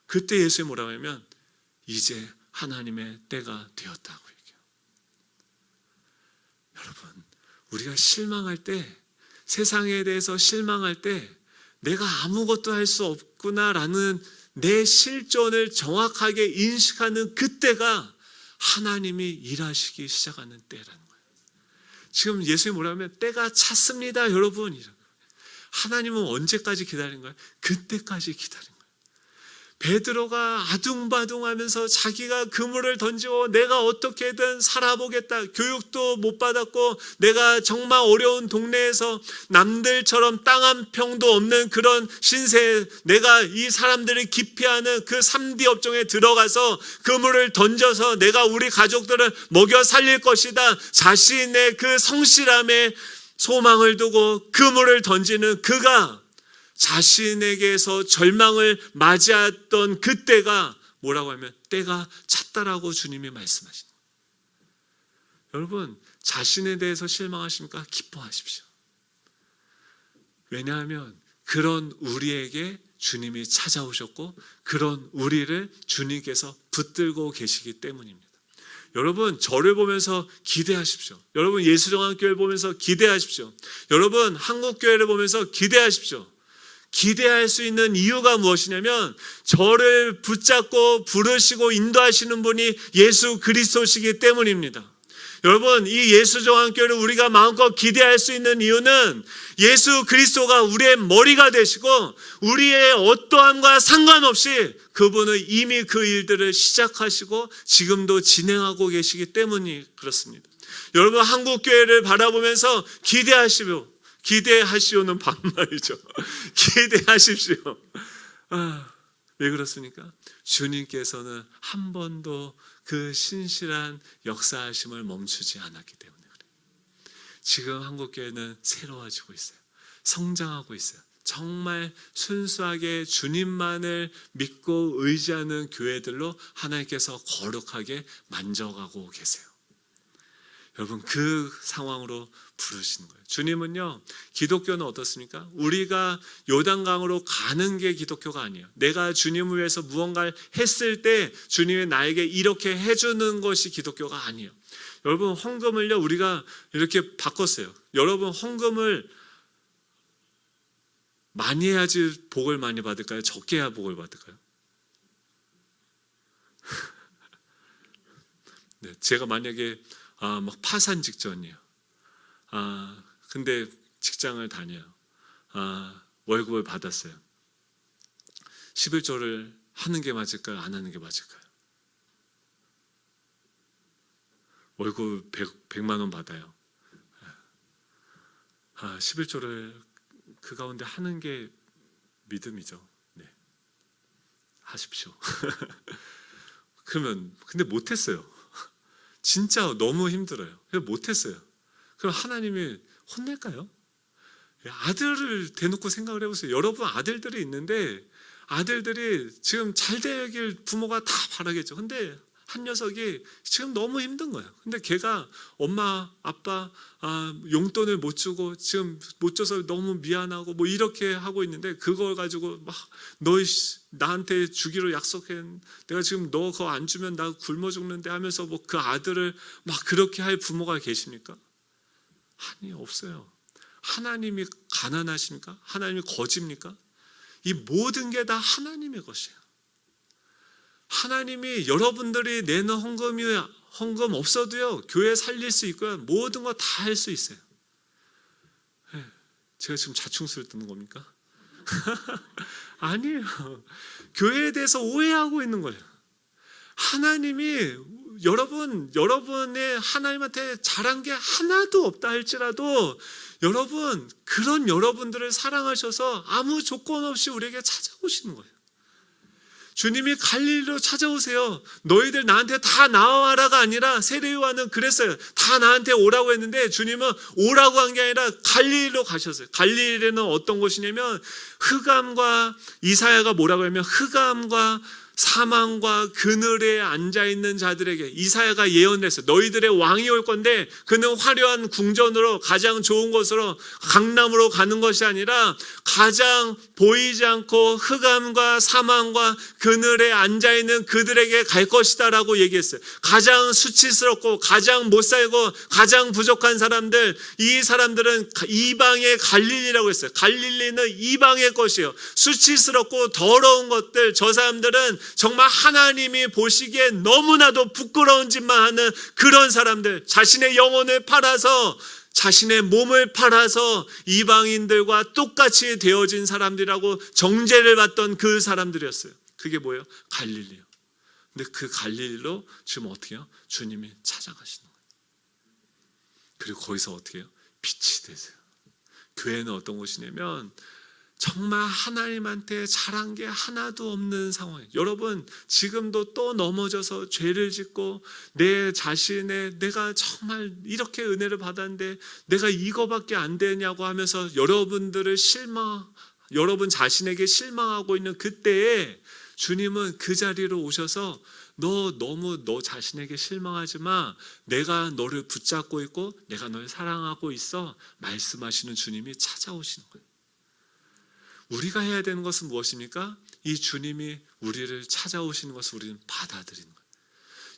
그때 예수님이 뭐라고 하냐면 이제 하나님의 때가 되었다고 얘기해요. 여러분 우리가 실망할 때 세상에 대해서 실망할 때 내가 아무것도 할 수 없구나라는 내 실존을 정확하게 인식하는 그때가 하나님이 일하시기 시작하는 때라는 거예요. 지금 예수님이 뭐라고 하면 때가 찼습니다 여러분. 하나님은 언제까지 기다린 거예요? 그때까지 기다린 거예요. 베드로가 아둥바둥하면서 자기가 그물을 던지고 내가 어떻게든 살아보겠다. 교육도 못 받았고 내가 정말 어려운 동네에서 남들처럼 땅 한 평도 없는 그런 신세에 내가 이 사람들이 기피하는 그 3D 업종에 들어가서 그물을 던져서 내가 우리 가족들을 먹여 살릴 것이다. 자신의 그 성실함에 소망을 두고 그물을 던지는 그가 자신에게서 절망을 맞이했던 그때가 뭐라고 하면 때가 찼다라고 주님이 말씀하시는 거예요. 여러분, 자신에 대해서 실망하십니까? 기뻐하십시오. 왜냐하면 그런 우리에게 주님이 찾아오셨고 그런 우리를 주님께서 붙들고 계시기 때문입니다. 여러분, 저를 보면서 기대하십시오. 여러분, 예수정한교회를 보면서 기대하십시오. 여러분, 한국교회를 보면서 기대하십시오. 기대할 수 있는 이유가 무엇이냐면 저를 붙잡고 부르시고 인도하시는 분이 예수 그리스도시기 때문입니다. 여러분, 이 예수정한교회를 우리가 마음껏 기대할 수 있는 이유는 예수 그리스도가 우리의 머리가 되시고 우리의 어떠함과 상관없이 그분은 이미 그 일들을 시작하시고 지금도 진행하고 계시기 때문이 그렇습니다. 여러분, 한국교회를 바라보면서 기대하시오는 반말이죠. 기대하십시오. 왜 그렇습니까? 주님께서는 한 번도 그 신실한 역사하심을 멈추지 않았기 때문에 그래요. 지금 한국교회는 새로워지고 있어요. 성장하고 있어요. 정말 순수하게 주님만을 믿고 의지하는 교회들로 하나님께서 거룩하게 만져가고 계세요. 여러분, 그 상황으로 부르시는 거예요. 주님은요, 기독교는 어떻습니까? 우리가 요단강으로 가는 게 기독교가 아니에요. 내가 주님을 위해서 무언가를 했을 때 주님이 나에게 이렇게 해주는 것이 기독교가 아니에요. 여러분, 헌금을요 우리가 이렇게 바꿨어요. 여러분, 헌금을 많이 해야지 복을 많이 받을까요? 적게 해야 복을 받을까요? 네, 제가 만약에 막 파산 직전이에요. 근데 직장을 다녀요. 월급을 받았어요. 11조를 하는 게 맞을까요? 안 하는 게 맞을까요? 월급 100만 원 받아요. 11조를 그 가운데 하는 게 믿음이죠. 네. 하십시오. 그러면 근데 못했어요. 진짜 너무 힘들어요. 못했어요. 그럼 하나님이 혼낼까요? 아들을 대놓고 생각을 해보세요. 여러분, 아들들이 있는데 아들들이 지금 잘 되길 부모가 다 바라겠죠. 근데 한 녀석이 지금 너무 힘든 거예요. 근데 걔가 엄마, 아빠 용돈을 못 주고 지금 못 줘서 너무 미안하고 뭐 이렇게 하고 있는데 그걸 가지고 막 너 나한테 주기로 약속해. 내가 지금 너 그거 안 주면 나 굶어 죽는데 하면서 뭐 그 아들을 막 그렇게 할 부모가 계십니까? 아니, 없어요. 하나님이 가난하십니까? 하나님이 거지입니까? 이 모든 게 다 하나님의 것이에요. 하나님이 여러분들이 내는 헌금 없어도요 교회 살릴 수 있고요 모든 거 다 할 수 있어요. 제가 지금 자충수를 뜨는 겁니까? 아니에요. 교회에 대해서 오해하고 있는 거예요. 하나님이 여러분의 하나님한테 잘한 게 하나도 없다 할지라도 여러분, 그런 여러분들을 사랑하셔서 아무 조건 없이 우리에게 찾아오시는 거예요. 주님이 갈릴리로 찾아오세요. 너희들 나한테 다 나와라가 아니라 세례요한은 그랬어요. 다 나한테 오라고 했는데 주님은 오라고 한 게 아니라 갈릴리로 가셨어요. 갈릴리는 어떤 곳이냐면 흑암과 이사야가 뭐라고 하면 흑암과 사망과 그늘에 앉아있는 자들에게 이사야가 예언했어요. 너희들의 왕이 올 건데 그는 화려한 궁전으로 가장 좋은 곳으로 강남으로 가는 것이 아니라 가장 보이지 않고 흑암과 사망과 그늘에 앉아있는 그들에게 갈 것이다 라고 얘기했어요. 가장 수치스럽고 가장 못살고 가장 부족한 사람들, 이 사람들은 이방의 갈릴리라고 했어요. 갈릴리는 이방의 것이에요. 수치스럽고 더러운 것들, 저 사람들은 정말 하나님이 보시기에 너무나도 부끄러운 짓만 하는 그런 사람들, 자신의 영혼을 팔아서 자신의 몸을 팔아서 이방인들과 똑같이 되어진 사람들이라고 정죄를 받던 그 사람들이었어요. 그게 뭐예요? 갈릴리요. 근데 그 갈릴리로 지금 어떻게 해요? 주님이 찾아가시는 거예요. 그리고 거기서 어떻게 해요? 빛이 되세요. 교회는 어떤 곳이냐면 정말 하나님한테 잘한 게 하나도 없는 상황이에요. 여러분 지금도 또 넘어져서 죄를 짓고 내 자신의 내가 정말 이렇게 은혜를 받았는데 내가 이거밖에 안 되냐고 하면서 여러분 자신에게 실망하고 있는 그때에 주님은 그 자리로 오셔서 너 자신에게 실망하지 마. 내가 너를 붙잡고 있고 내가 널 사랑하고 있어. 말씀하시는 주님이 찾아오시는 거예요. 우리가 해야 되는 것은 무엇입니까? 이 주님이 우리를 찾아오시는 것을 우리는 받아들이는 거예요.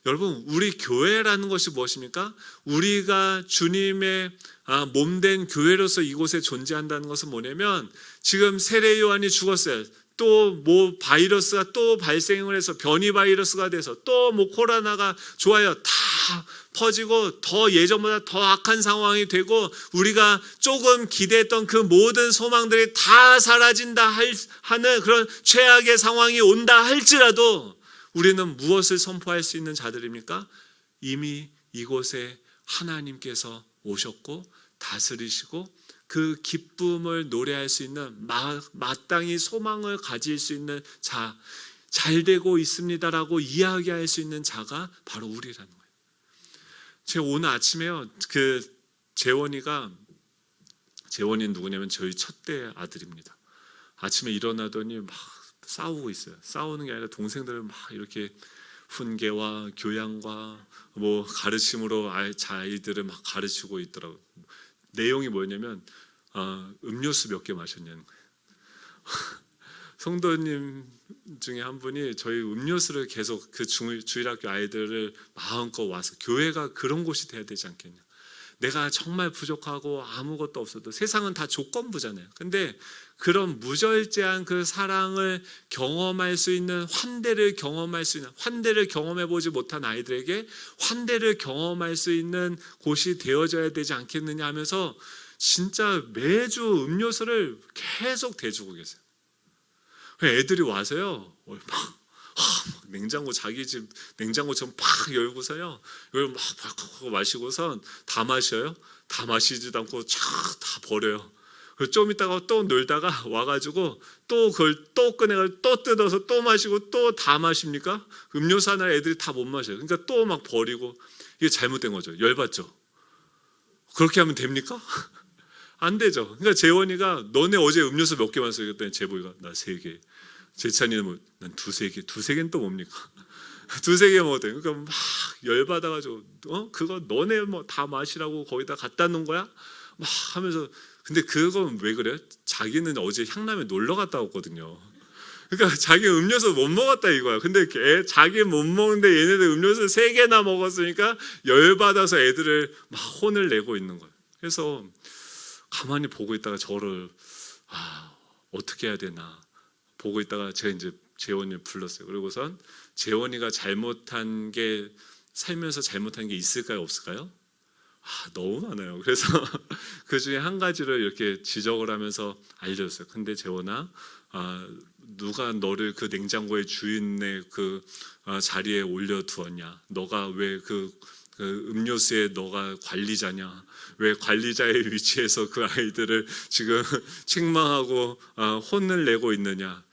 여러분 우리 교회라는 것이 무엇입니까? 우리가 주님의 몸된 교회로서 이곳에 존재한다는 것은 뭐냐면 지금 세례 요한이 죽었어요. 또 뭐 바이러스가 또 발생을 해서 변이 바이러스가 돼서 또 뭐 코로나가 좋아요. 다 퍼지고 더 예전보다 더 악한 상황이 되고 우리가 조금 기대했던 그 모든 소망들이 다 사라진다 하는 그런 최악의 상황이 온다 할지라도 우리는 무엇을 선포할 수 있는 자들입니까? 이미 이곳에 하나님께서 오셨고 다스리시고 그 기쁨을 노래할 수 있는 마땅히 소망을 가질 수 있는 자, 잘 되고 있습니다라고 이야기할 수 있는 자가 바로 우리라는 거예요. 제가 오늘 아침에요, 재원이 누구냐면 저희 첫째 아들입니다. 아침에 일어나더니 막 싸우고 있어요. 싸우는 게 아니라 동생들을 막 이렇게 훈계와 교양과 뭐 가르침으로 아이들을 막 가르치고 있더라고요. 내용이 뭐였냐면 음료수 몇 개 마셨냐는 거예요. 성도님 중에 한 분이 저희 음료수를 계속 그 주일학교 아이들을 마음껏 와서 교회가 그런 곳이 돼야 되지 않겠냐. 내가 정말 부족하고 아무것도 없어도 세상은 다 조건부잖아요. 근데 그런 무절제한 그 사랑을 경험할 수 있는 환대를 경험해 보지 못한 아이들에게 환대를 경험할 수 있는 곳이 되어져야 되지 않겠느냐 하면서 진짜 매주 음료수를 계속 대주고 계세요. 애들이 와서요 막 냉장고 자기 집 냉장고처럼 팍 열고서요 이걸 막 마시고선 다 마셔요. 다 마시지도 않고 쫙 다 버려요. 좀 있다가 또 놀다가 와가지고 또 그걸 또 꺼내가지고 또 뜯어서 또 마시고 또 다 마십니까? 음료수 하나 애들이 다 못 마셔요. 그러니까 또 막 버리고 이게 잘못된 거죠. 열받죠. 그렇게 하면 됩니까? 안 되죠. 그러니까 재원이가 너네 어제 음료수 몇 개 마셨어? 그랬더니 재보이가 나 3개. 재찬이는 뭐 난 2-3개는 또 뭡니까? 2-3개 먹었대. 그러니까 막 열받아가지고 그거 너네 뭐 다 마시라고 거기다 갖다 놓은 거야? 막 하면서 근데 그건 왜 그래? 자기는 어제 향남에 놀러 갔다 왔거든요. 그러니까 자기 음료수 못 먹었다 이거야. 근데 자기 못 먹는데 얘네들 음료수 3개나 먹었으니까 열받아서 애들을 막 혼을 내고 있는 거예요. 그래서 가만히 보고 있다가 저를 어떻게 해야 되나 보고 있다가 제가 이제 재원이를 불렀어요. 그리고선 재원이가 살면서 잘못한 게 있을까요? 없을까요? 너무 많아요. 그래서 그 중에 한 가지를 이렇게 지적을 하면서 알려줬어요. 근데 재원아, 누가 너를 그 냉장고의 주인의 그 자리에 올려두었냐? 너가 왜 그 음료수에 너가 관리자냐? 왜 관리자의 위치에서 그 아이들을 지금 책망하고 혼을 내고 있느냐?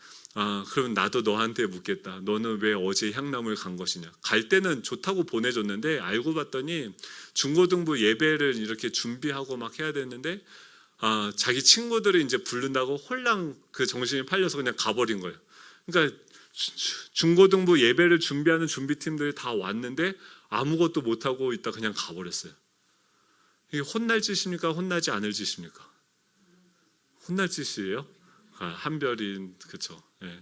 그럼 나도 너한테 묻겠다. 너는 왜 어제 향남을 간 것이냐? 갈 때는 좋다고 보내줬는데 알고 봤더니 중고등부 예배를 이렇게 준비하고 막 해야 되는데 자기 친구들이 이제 부른다고 홀랑 그 정신이 팔려서 그냥 가버린 거예요. 그러니까 중고등부 예배를 준비하는 준비팀들이 다 왔는데 아무것도 못하고 있다 그냥 가버렸어요. 이게 혼날 짓입니까? 혼나지 않을 짓입니까? 혼날 짓이에요. 한별인 그쵸? 예,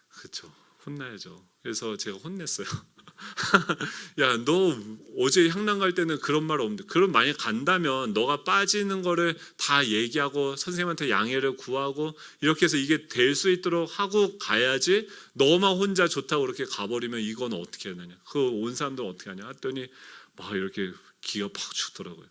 그쵸. 혼나야죠. 그래서 제가 혼냈어요. 야, 너 어제 향랑 갈 때는 그런 말 없는데, 그럼 만약 간다면 너가 빠지는 거를 다 얘기하고 선생님한테 양해를 구하고 이렇게 해서 이게 될 수 있도록 하고 가야지. 너만 혼자 좋다고 그렇게 가버리면 이건 어떻게 하느냐? 그 온 사람들은 어떻게 하냐? 했더니 막 이렇게 기가 팍 죽더라고요.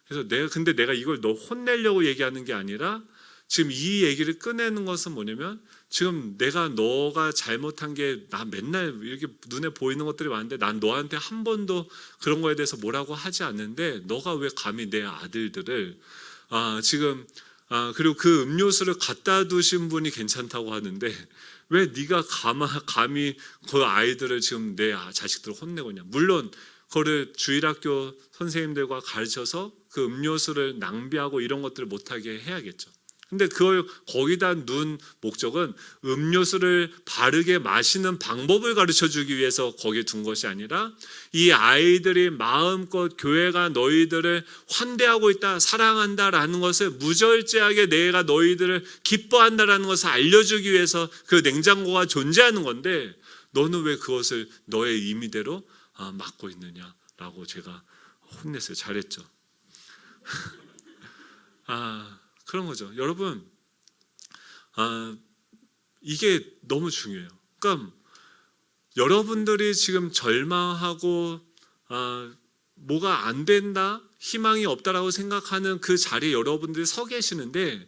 그래서 근데 내가 이걸 너 혼내려고 얘기하는 게 아니라 지금 이 얘기를 꺼내는 것은 뭐냐면, 지금 너가 잘못한 게 나 맨날 이렇게 눈에 보이는 것들이 많은데 난 너한테 한 번도 그런 거에 대해서 뭐라고 하지 않는데 너가 왜 감히 내 아들들을 그리고 그 음료수를 갖다 두신 분이 괜찮다고 하는데 왜 네가 감히 그 아이들을 지금 내 자식들을 혼내고 있냐. 물론 그거를 주일학교 선생님들과 가르쳐서 그 음료수를 낭비하고 이런 것들을 못하게 해야겠죠. 근데 그걸 거기다 눈 목적은 음료수를 바르게 마시는 방법을 가르쳐주기 위해서 거기에 둔 것이 아니라 이 아이들이 마음껏 교회가 너희들을 환대하고 있다, 사랑한다라는 것을 무절제하게 내가 너희들을 기뻐한다라는 것을 알려주기 위해서 그 냉장고가 존재하는 건데 너는 왜 그것을 너의 임의대로 막고 있느냐라고 제가 혼냈어요. 잘했죠. 그런 거죠. 여러분, 이게 너무 중요해요. 그러니까 여러분들이 지금 절망하고 뭐가 안 된다, 희망이 없다라고 생각하는 그 자리에 여러분들이 서 계시는데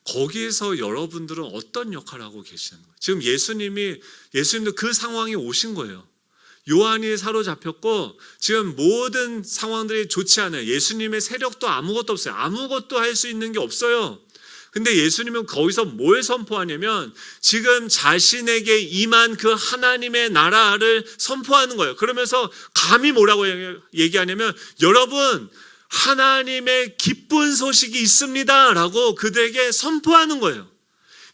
거기에서 여러분들은 어떤 역할을 하고 계시는 거예요? 지금 예수님도 그 상황에 오신 거예요. 요한이 사로잡혔고 지금 모든 상황들이 좋지 않아요. 예수님의 세력도 아무것도 없어요. 아무것도 할 수 있는 게 없어요. 근데 예수님은 거기서 뭘 선포하냐면 지금 자신에게 임한 그 하나님의 나라를 선포하는 거예요. 그러면서 감히 뭐라고 얘기하냐면 여러분, 하나님의 기쁜 소식이 있습니다 라고 그들에게 선포하는 거예요.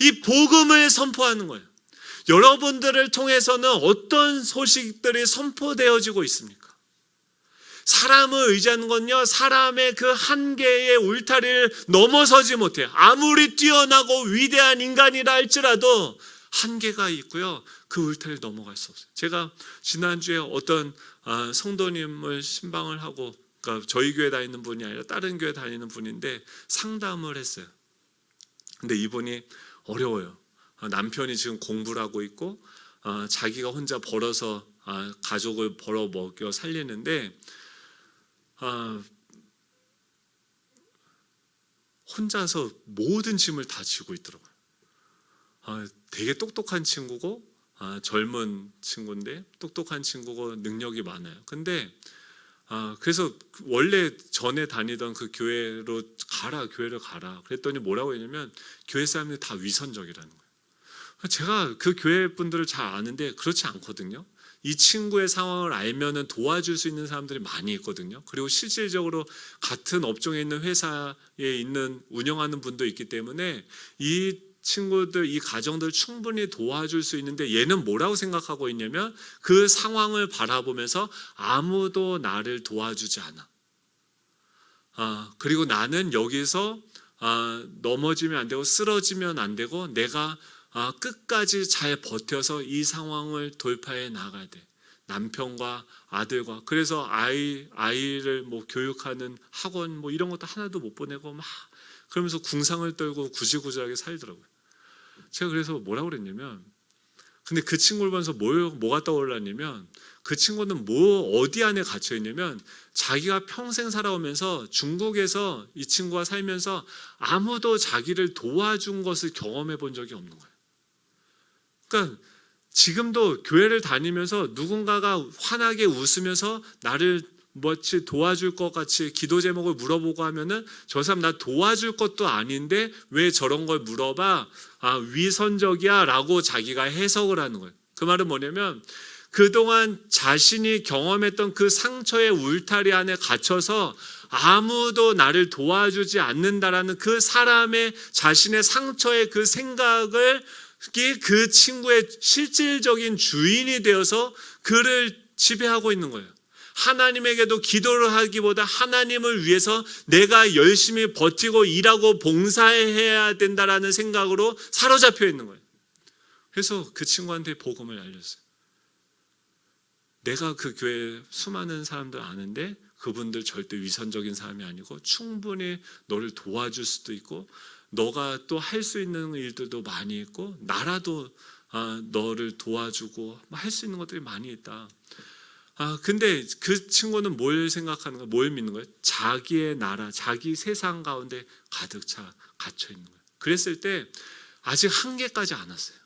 이 복음을 선포하는 거예요. 여러분들을 통해서는 어떤 소식들이 선포되어지고 있습니까? 사람을 의지하는 건요, 사람의 그 한계의 울타리를 넘어서지 못해요. 아무리 뛰어나고 위대한 인간이라 할지라도 한계가 있고요, 그 울타리를 넘어갈 수 없어요. 제가 지난주에 어떤 성도님을 신방을 하고, 그러니까 저희 교회 다니는 분이 아니라 다른 교회 다니는 분인데 상담을 했어요. 근데 이분이 어려워요. 남편이 지금 공부를 하고 있고 자기가 혼자 벌어서 가족을 벌어 먹여 살리는데 혼자서 모든 짐을 다 지고 있더라고요. 되게 똑똑한 친구고 젊은 친구인데 똑똑한 친구고 능력이 많아요. 근데 그래서 원래 전에 다니던 그 교회를 가라 그랬더니 뭐라고 했냐면 교회 사람들이 다 위선적이라는 거예요. 제가 그 교회 분들을 잘 아는데 그렇지 않거든요. 이 친구의 상황을 알면은 도와줄 수 있는 사람들이 많이 있거든요. 그리고 실질적으로 같은 업종에 있는 회사에 있는 운영하는 분도 있기 때문에 이 친구들, 이 가정들 충분히 도와줄 수 있는데 얘는 뭐라고 생각하고 있냐면 그 상황을 바라보면서 아무도 나를 도와주지 않아. 그리고 나는 여기서 넘어지면 안 되고 쓰러지면 안 되고 내가 끝까지 잘 버텨서 이 상황을 돌파해 나가야 돼. 남편과 아들과. 그래서 아이를 뭐 교육하는 학원 뭐 이런 것도 하나도 못 보내고 막 그러면서 궁상을 떨고 구질구질하게 살더라고요. 제가 그래서 뭐라고 그랬냐면, 근데 그 친구를 보면서 뭐가 떠올랐냐면 그 친구는 어디 안에 갇혀 있냐면 자기가 평생 살아오면서 중국에서 이 친구가 살면서 아무도 자기를 도와준 것을 경험해 본 적이 없는 거예요. 그러니까 지금도 교회를 다니면서 누군가가 환하게 웃으면서 나를 마치 도와줄 것 같이 기도 제목을 물어보고 하면은 저 사람 나 도와줄 것도 아닌데 왜 저런 걸 물어봐? 위선적이야 라고 자기가 해석을 하는 거예요. 그 말은 뭐냐면 그동안 자신이 경험했던 그 상처의 울타리 안에 갇혀서 아무도 나를 도와주지 않는다라는 그 사람의 자신의 상처의 그 생각을 그 친구의 실질적인 주인이 되어서 그를 지배하고 있는 거예요. 하나님에게도 기도를 하기보다 하나님을 위해서 내가 열심히 버티고 일하고 봉사해야 된다라는 생각으로 사로잡혀 있는 거예요. 그래서 그 친구한테 복음을 알렸어요. 내가 그 교회에 수많은 사람들 아는데 그분들 절대 위선적인 사람이 아니고 충분히 너를 도와줄 수도 있고 너가 또 할 수 있는 일들도 많이 있고 나라도 너를 도와주고 할 수 있는 것들이 많이 있다. 근데 그 친구는 뭘 생각하는 거야? 뭘 믿는 거예요? 자기의 나라, 자기 세상 가운데 가득 갇혀 있는 거예요. 그랬을 때 아직 한계까지 안 왔어요.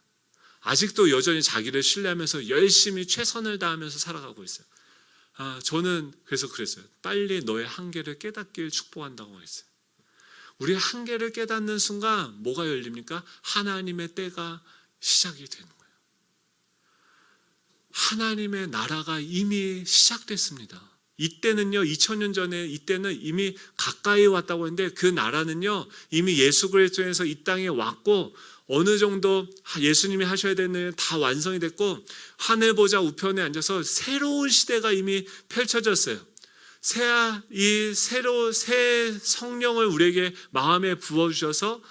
아직도 여전히 자기를 신뢰하면서 열심히 최선을 다하면서 살아가고 있어요. 저는 그래서 그랬어요. 빨리 너의 한계를 깨닫길 축복한다고 했어요. 우리 한계를 깨닫는 순간 뭐가 열립니까? 하나님의 때가 시작이 되는 거예요. 하나님의 나라가 이미 시작됐습니다. 이때는요, 2000년 전에 이때는 이미 가까이 왔다고 했는데 그 나라는요, 이미 예수 그리스도에서 이 땅에 왔고 어느 정도 예수님이 하셔야 되는 일 다 완성이 됐고 하늘 보좌 우편에 앉아서 새로운 시대가 이미 펼쳐졌어요. 새 성령을 우리에게 마음에 부어주셔서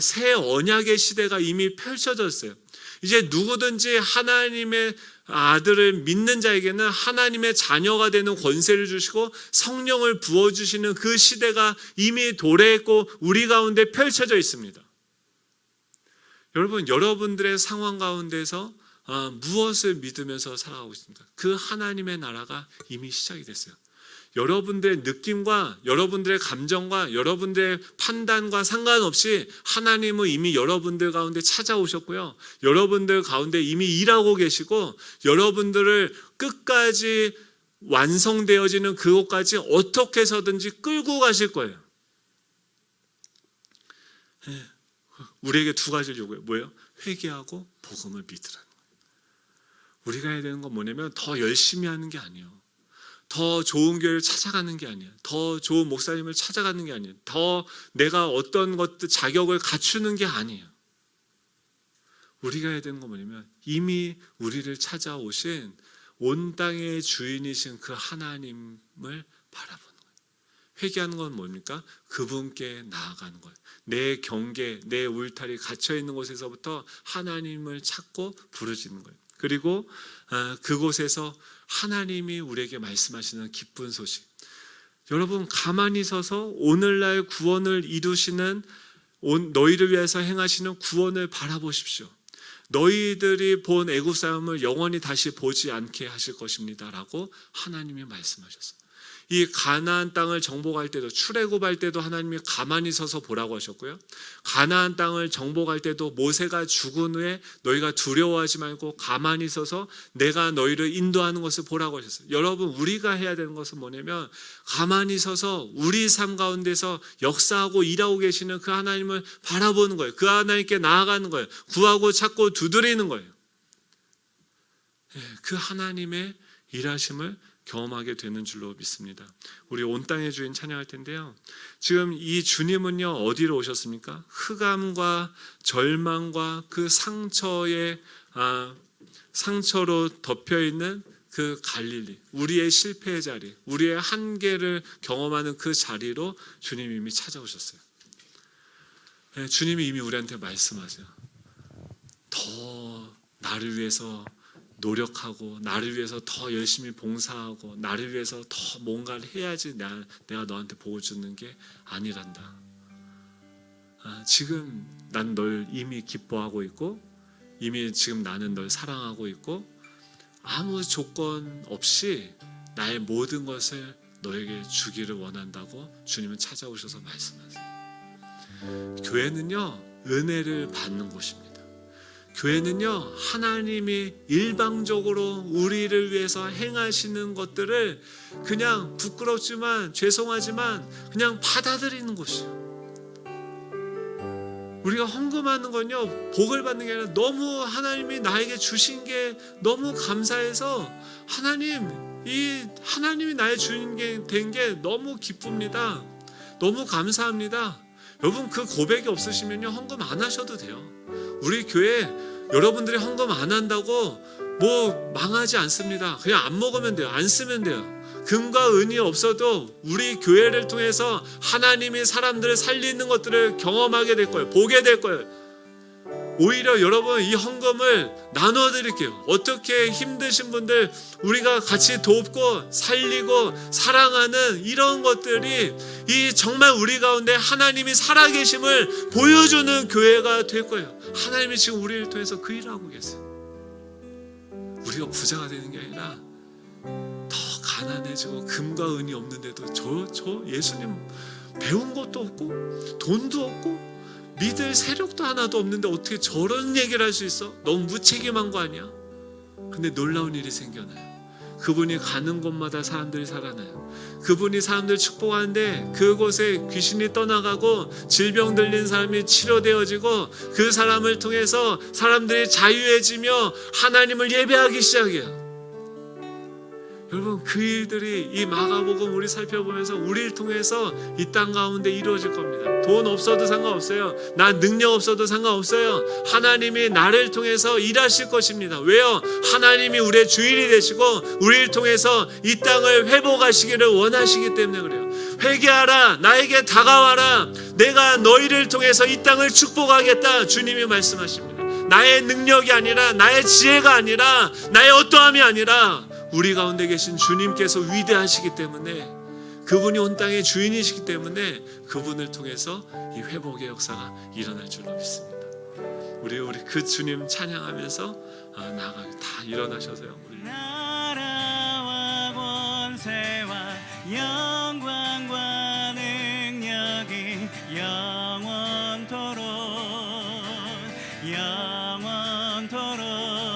새 언약의 시대가 이미 펼쳐졌어요. 이제 누구든지 하나님의 아들을 믿는 자에게는 하나님의 자녀가 되는 권세를 주시고 성령을 부어주시는 그 시대가 이미 도래했고 우리 가운데 펼쳐져 있습니다. 여러분, 여러분들의 상황 가운데서 무엇을 믿으면서 살아가고 있습니까? 그 하나님의 나라가 이미 시작이 됐어요. 여러분들의 느낌과 여러분들의 감정과 여러분들의 판단과 상관없이 하나님은 이미 여러분들 가운데 찾아오셨고요. 여러분들 가운데 이미 일하고 계시고 여러분들을 끝까지 완성되어지는 그곳까지 어떻게 해서든지 끌고 가실 거예요. 우리에게 두 가지를 요구해요. 뭐예요? 회개하고 복음을 믿으라는 거예요. 우리가 해야 되는 건 뭐냐면 더 열심히 하는 게 아니에요. 더 좋은 교회를 찾아가는 게 아니에요. 더 좋은 목사님을 찾아가는 게 아니에요. 더 내가 어떤 것들 자격을 갖추는 게 아니에요. 우리가 해야 되는 건 뭐냐면 이미 우리를 찾아오신 온 땅의 주인이신 그 하나님을 바라보는 거예요. 회개하는 건 뭡니까? 그분께 나아가는 거예요. 내 경계, 내 울타리 갇혀있는 곳에서부터 하나님을 찾고 부르짖는 거예요. 그리고 그곳에서 하나님이 우리에게 말씀하시는 기쁜 소식. 여러분, 가만히 서서 오늘날 구원을 이루시는 너희를 위해서 행하시는 구원을 바라보십시오. 너희들이 본 애굽 사람을 영원히 다시 보지 않게 하실 것입니다 라고 하나님이 말씀하셨어요. 이 가나안 땅을 정복할 때도 출애굽할 때도 하나님이 가만히 서서 보라고 하셨고요. 가나안 땅을 정복할 때도 모세가 죽은 후에 너희가 두려워하지 말고 가만히 서서 내가 너희를 인도하는 것을 보라고 하셨어요. 여러분, 우리가 해야 되는 것은 뭐냐면 가만히 서서 우리 삶 가운데서 역사하고 일하고 계시는 그 하나님을 바라보는 거예요. 그 하나님께 나아가는 거예요. 구하고 찾고 두드리는 거예요. 그 하나님의 일하심을 경험하게 되는 줄로 믿습니다. 우리 온 땅의 주인 찬양할 텐데요. 지금 이 주님은요, 어디로 오셨습니까? 흑암과 절망과 그 상처로 덮여 있는 그 갈릴리, 우리의 실패의 자리, 우리의 한계를 경험하는 그 자리로 주님이 이미 찾아오셨어요. 주님이 이미 우리한테 말씀하세요. 더 나를 위해서 노력하고 나를 위해서 더 열심히 봉사하고 나를 위해서 더 뭔가를 해야지 내가 너한테 복을 주는 게 아니란다. 지금 난 널 이미 기뻐하고 있고 이미 지금 나는 널 사랑하고 있고 아무 조건 없이 나의 모든 것을 너에게 주기를 원한다고 주님은 찾아오셔서 말씀하세요. 교회는요, 은혜를 받는 곳입니다. 교회는요, 하나님이 일방적으로 우리를 위해서 행하시는 것들을 그냥 부끄럽지만 죄송하지만 그냥 받아들이는 곳이에요. 우리가 헌금하는 건요, 복을 받는 게 아니라 너무 하나님이 나에게 주신 게 너무 감사해서 하나님이 나의 주인 된 게 너무 기쁩니다. 너무 감사합니다. 여러분, 그 고백이 없으시면요, 헌금 안 하셔도 돼요. 우리 교회 여러분들이 헌금 안 한다고 뭐 망하지 않습니다. 그냥 안 먹으면 돼요. 안 쓰면 돼요. 금과 은이 없어도 우리 교회를 통해서 하나님이 사람들을 살리는 것들을 경험하게 될 거예요. 보게 될 거예요. 오히려 여러분 이 헌금을 나눠 드릴게요. 어떻게 힘드신 분들 우리가 같이 돕고 살리고 사랑하는 이런 것들이 이 정말 우리 가운데 하나님이 살아계심을 보여주는 교회가 될 거예요. 하나님이 지금 우리를 통해서 그 일을 하고 계세요. 우리가 부자가 되는 게 아니라 더 가난해지고 금과 은이 없는데도 저 예수님 배운 것도 없고 돈도 없고 믿을 세력도 하나도 없는데 어떻게 저런 얘기를 할 수 있어? 너무 무책임한 거 아니야? 근데 놀라운 일이 생겨나요. 그분이 가는 곳마다 사람들이 살아나요. 그분이 사람들 축복하는데 그곳에 귀신이 떠나가고 질병 들린 사람이 치료되어지고 그 사람을 통해서 사람들이 자유해지며 하나님을 예배하기 시작해요. 여러분 그 일들이 이 마가복음 우리 살펴보면서 우리를 통해서 이 땅 가운데 이루어질 겁니다. 돈 없어도 상관없어요. 난 능력 없어도 상관없어요. 하나님이 나를 통해서 일하실 것입니다. 왜요? 하나님이 우리의 주인이 되시고 우리를 통해서 이 땅을 회복하시기를 원하시기 때문에 그래요. 회개하라, 나에게 다가와라, 내가 너희를 통해서 이 땅을 축복하겠다, 주님이 말씀하십니다. 나의 능력이 아니라, 나의 지혜가 아니라, 나의 어떠함이 아니라 우리 가운데 계신 주님께서 위대하시기 때문에, 그분이 온 땅의 주인이시기 때문에 그분을 통해서 이 회복의 역사가 일어날 줄로 믿습니다. 우리 그 주님 찬양하면서 나아가요. 다 일어나셔서요. 우리 나라와 권세와 영광과 능력이 영원토록 영원토록